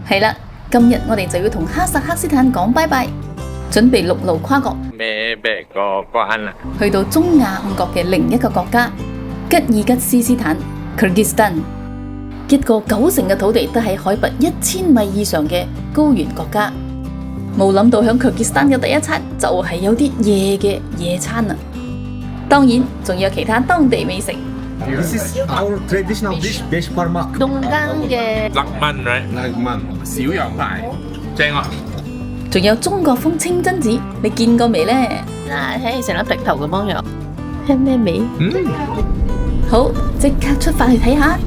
係啦，今日我哋就要同哈薩克斯坦講拜拜，準備陸路跨國，咩過關啦？去到中亞五國嘅另一個國家吉爾吉斯斯坦 Kyrgyzstan， 一個90%嘅土地都喺海拔1000米以上嘅高原國家。冇諗到響 Kyrgyzstan 嘅第一餐就係有啲夜嘅野餐啊！當然仲有其他當地美食。This is our traditional dish, besh parmak. 東間嘅勒蚊right？ Lagman, 小羊排，正啊！仲有中國風清真寺，你見過未呢？睇成粒石頭咁樣樣，係咩味？好，即刻出發去睇下。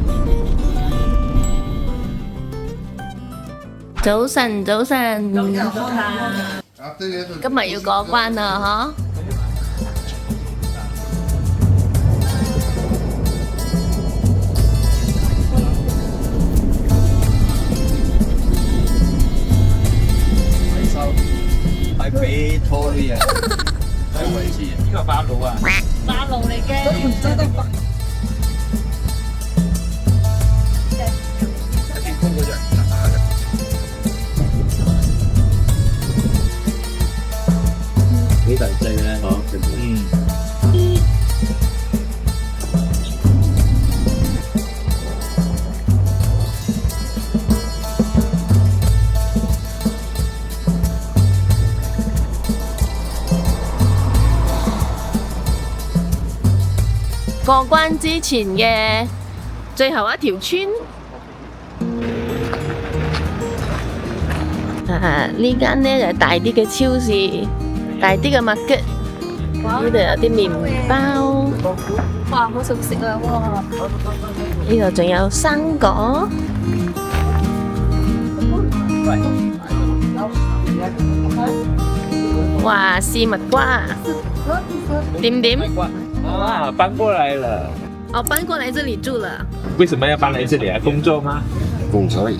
早晨，早晨，今日要過關啦，嗬！係俾拖啲人，係維持呢個巴魯啊，巴路嚟嘅。幾大劑咧？嗬，過關之前嘅最後一條村，呢間呢就係大啲嘅超市，大啲嘅麥吉，呢度有啲麵包，哇，好熟食啊！哇，呢度仲有生果，哇，絲蜜瓜，點點？啊，搬過來了。哦，搬過來這裡住了，為什麼要搬來這裡啊？工作嗎？工作有。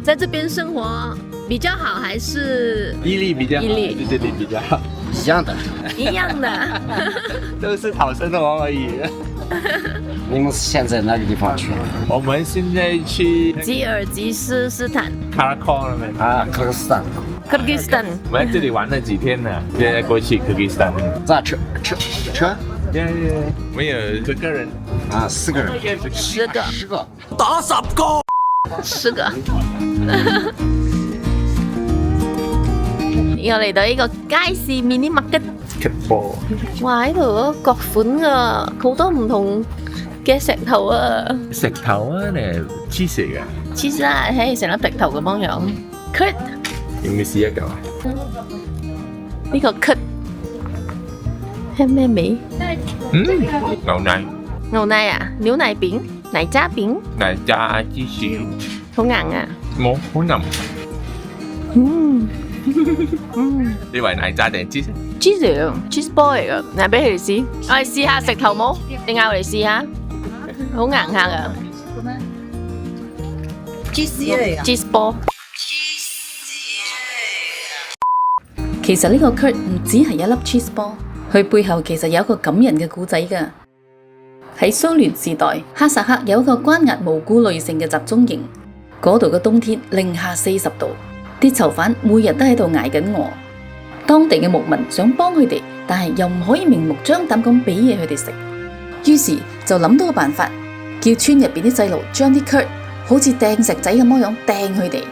在這邊生活比較好，還是伊利比較好，伊利對對對，比較好，一樣的。一樣的？都是討生活而已。你們現在哪個地方去？我們現在去吉爾吉斯斯坦 Karakol 那邊。啊，科克斯坦。 Kyrgyzstan。我們在這裡玩了幾天呢？現在過去 Kyrgyzstan。咋車？沒有10個人。啊，4個人。 10個。 10個。打10個。 10個。又嚟到呢個街市 mini market。哇！呢度各款㗎，好多唔同嘅石頭啊。石頭啊，你黐蛇嘅。黐線啊！睇成粒石頭咁樣樣。Kurt， 要唔要試一嚿啊？呢個 Kurt 係咩味？牛奶。牛奶啊，牛奶餅、奶渣餅，奶渣芝士。好硬啊！冇，好腍。你以為奶渣定芝士cheese ball 嚟㗎，嚟俾佢哋試。我哋試下石頭冇？定嗌我哋試下？好硬下㗎。cheese ball。其實呢個 Kurt 唔只係一粒 cheese ball， 佢背後其實有一個感人嘅故仔㗎。喺蘇聯時代，哈薩克有一個關押無辜女性嘅集中營，嗰度嘅冬天-40度，啲囚犯每日都喺度捱緊餓。當地嘅牧民想幫佢哋，但係又唔可以明目張膽咁俾嘢佢哋食，於是就諗到個辦法，叫村入邊啲細路將啲 Kurt 好似掟石仔咁樣掟佢哋。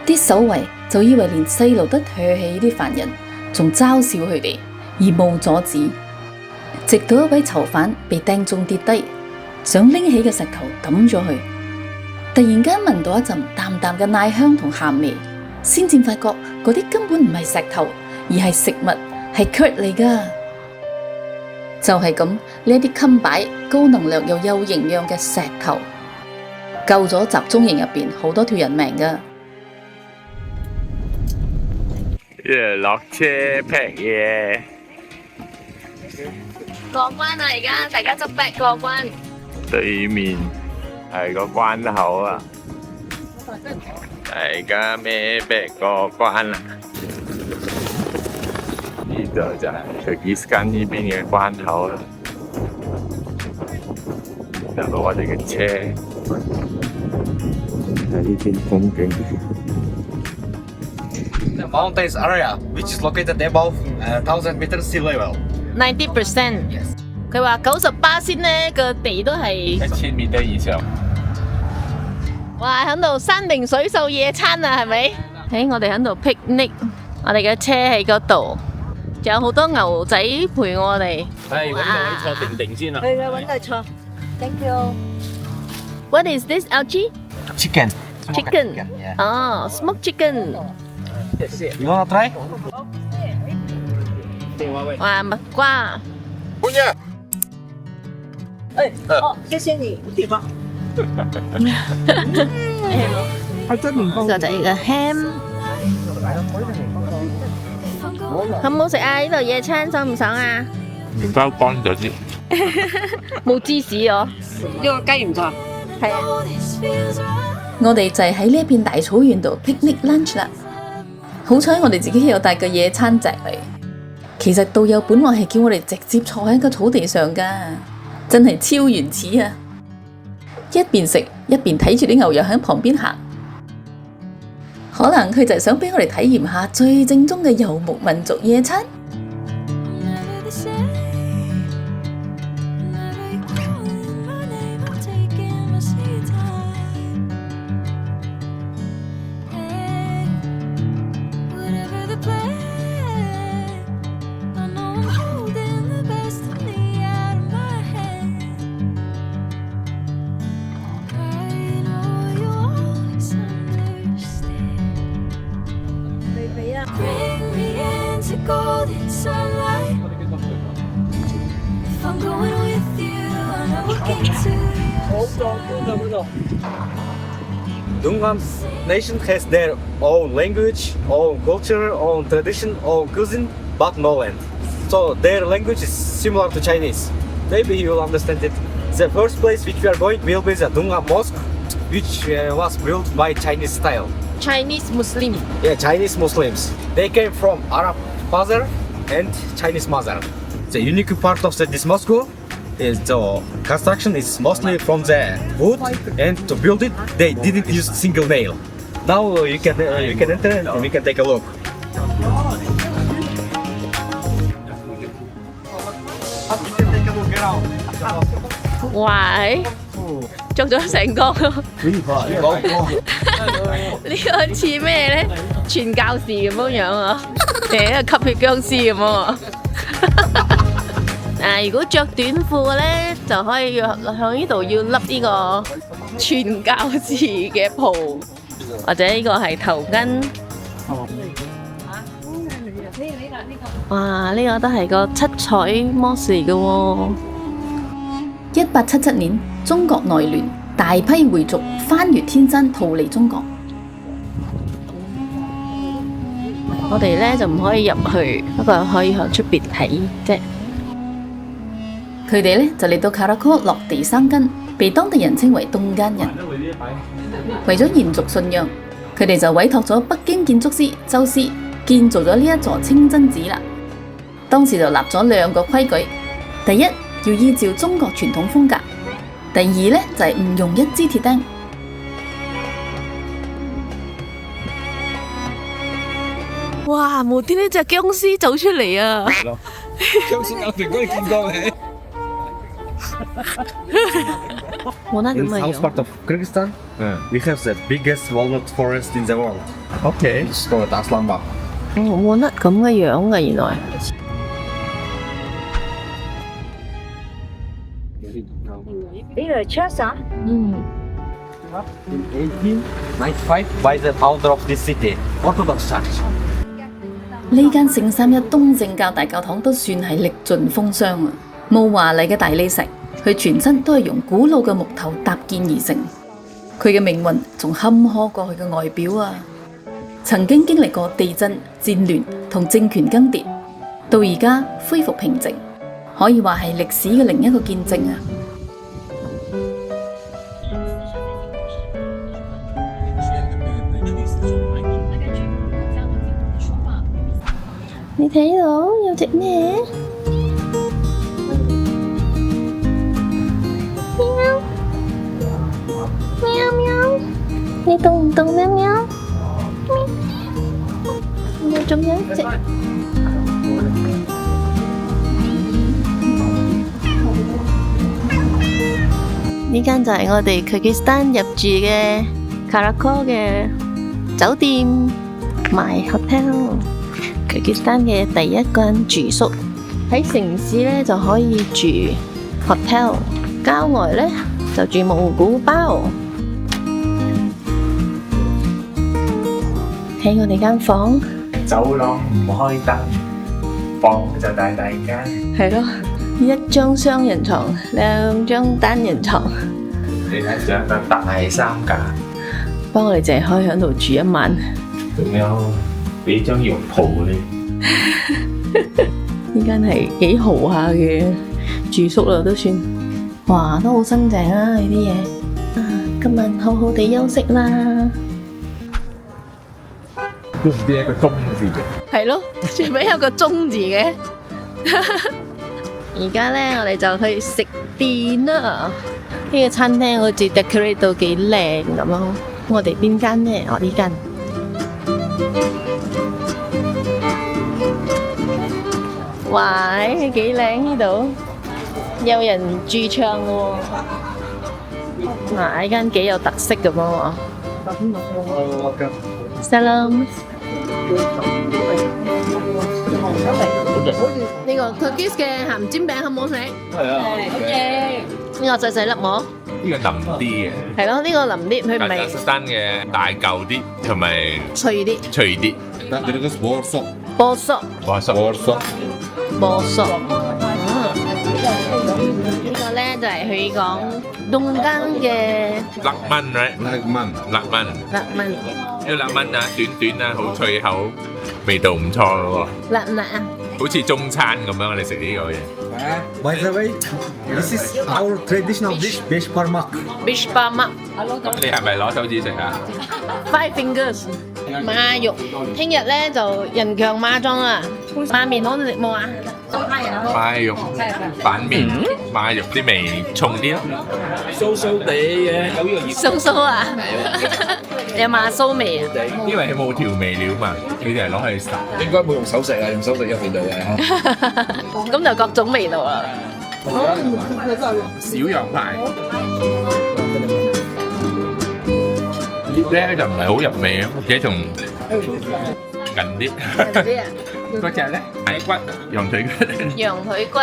啲守衛就以為連細路都唾棄啲犯人，仲嘲笑佢哋，而冇阻止。直到一位囚犯被掟中跌低，想拎起個石頭抌咗佢，突然間聞到一陣淡淡嘅奶香同鹹味，先至發覺嗰啲根本唔係石頭，而係食物，係 Kurt 嚟㗎。就係咁，呢一啲襟擺、高能量又有營養嘅石頭，救咗集中營入邊好多條人命㗎。落車劈嘢。過關啦！而家大家執 bag 過關。對面係個關口啊！大家孭 bag 過關啦！呢度就係Kyrgyzstan呢邊嘅關口啦。就到我哋嘅車。睇呢邊風景。The mountains area, which is located above 1,000 meters sea level. 90%。佢話98%咧個地都係1000米以上。哇喺度山明水秀野餐啊，係咪？我哋喺度 picnic， 我哋嘅車喺嗰度，仲有好多牛仔陪我哋。係，揾位坐定定先啦。係揾個坐。Thank you。What is this, Algie? Chicken. Chicken. Yeah. 哦 smoked chicken。 You wanna try? 哇，蜜瓜。謝謝你。呢個就係個 ham。好唔好食啊？呢度野餐爽唔爽啊？麵包乾咗啲。冇芝士哦。呢個雞唔錯。係啊。我哋就係喺呢一片大草原度 picnic lunch 啦。好彩我哋自己有帶個野餐席嚟。其實導遊本來係叫我哋直接坐喺個草地上㗎，真係超原始啊！一邊食一邊睇住啲牛羊喺旁邊行，可能佢就係想俾我哋體驗下最正宗嘅游牧民族野餐。Dungan nation has their own language, own culture, own tradition, own cuisine, but no land. So their language is similar to Chinese. Maybe you will understand it. The first place which we are going will be the Dungan Mosque, which was built by Chinese style. Chinese Muslim。 Yeah, Chinese Muslims. They came from Arab father and Chinese mother. The unique part of this mosque is the construction is mostly from the wood, and to build it, they didn't use single nail. Now you can enter and we can take a look. 喂，捉咗成個。呢個似咩咧？傳教士咁樣啊，定係一個吸血僵屍咁啊？如果着短褲咧，就可以向呢度要笠呢個傳教士嘅袍，或者呢個係頭巾。哇！呢個都係個七彩 mosque 嚟嘅喎。1877年，中國內亂，大批回族翻越天山逃離中國。我哋咧就唔可以入去，不過可以向出邊睇啫。佢哋咧就嚟到卡拉科落地生根，被當地人稱為東間人。為咗延續信仰，佢哋就委託咗北京建築師周師建造咗呢一座清真寺啦。當時就立咗2個規矩：第一，要依照中國傳統風格；第二咧就係唔用一支鐵釘。哇！無端端隻僵屍走出嚟啊！僵屍有蘋果你見過未？冇得 In 咁嘅 south 樣。 part of Kyrgyzstan, we have the biggest walnut forest in the world. OK， It's called Aslanbak. 冇得咁嘅樣嘅原來。呢個係 church 啊？嗯。 In 1895, by the founder of this city, Orthodox Church. 呢間聖三一東正教大教堂都算係歷盡風霜啊！冇華麗嘅大理石，佢全身都係用古老嘅木頭搭建而成。佢嘅命運仲坎坷過佢嘅外表啊！曾經經歷過地震、戰亂同政權更迭，到而家恢復平靜，可以話係歷史嘅另一個見證啊！你睇到有隻咩？喵喵喵！你凍唔凍喵喵？仲有一隻。呢間就係我哋Kyrgyzstan入住嘅Karakol嘅酒店，My Hotel。Kyrgyzstan嘅第一間住宿，喺城市咧就可以住 hotel， 郊外咧就住蒙古包。喺我哋間房，走廊唔開燈，房就大大間。係咯，一張雙人床，兩張單人床。你睇上個大三架，幫我哋淨係可以喺度住一晚。仲有俾張浴袍你。呢間係幾豪下嘅住宿啦，都算。哇，都好新淨啊！呢啲嘢。今晚好好地休息啦。都唔知一個鐘字嘅。係咯，最尾有個鐘字嘅。而家咧，我哋就去食店啦。呢個餐廳好似 decorate 到幾靚咁咯。我哋邊間呢？我呢間。哇！幾靚呢度，有人駐唱喎。嗱，呢間幾有特色咁喎。Salam。呢個 Kyrgyz 嘅鹹煎餅好唔好食？係啊。呢個細細粒冇？呢個腍啲嘅，係咯，呢個腍啲，佢唔係Kyrgyzstan嘅大嚿啲，同埋脆啲。脆啲。波叔。哇！波叔。呢個咧就係佢講東間嘅辣蚊，right？辣蚊。呢個辣蚊啊，短啊，好脆口，味道唔錯嘅喎。辣唔辣啊？好似中餐咁樣，我哋食呢個嘢。By the way, this is our traditional dish, besh parmak. Bish Parmak 咁你係咪攞手指食啊？ Five Fingers 馬肉，聽日咧就人強馬壯啦。馬面攞食冇啊？馬肉板面，馬肉啲味重啲咯。酥酥地嘅，有呢個熱。酥酥啊？有馬酥味啊？因為佢冇調味料嘛，佢哋係攞去烚。應該冇用手食啊，用手食有味道嘅。咁就各種味道啦。小羊排咧就唔係好入味啊，或者仲近啲。嗰隻咧係骨，羊腿骨。羊腿骨。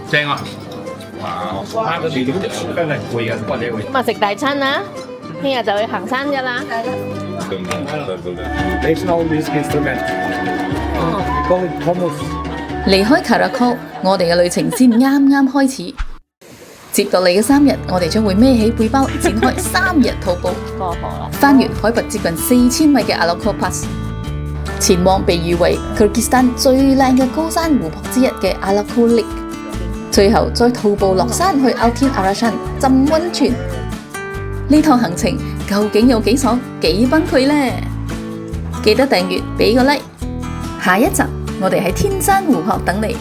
正啊！哇！啱嗰條真係貴人骨你會。咁啊食大餐啦，聽日就去行山㗎啦。National music instrument. We call it hummus. 離開 Karakol，我哋嘅旅程先啱開始。接落嚟嘅3日，我哋將會孭起背包，展開3日徒步，過河啦。翻越海拔接近4000米嘅 Alakol Pass， 前往被譽為 Kyrgyzstan 最靚嘅高山湖泊之一嘅 Alakol Lake， 最後再徒步落山去 Altin Arashan 浸溫泉。呢趟行程究竟有幾爽幾崩潰呢？記得訂閱，俾個 like。下一集我哋喺天山湖泊等你。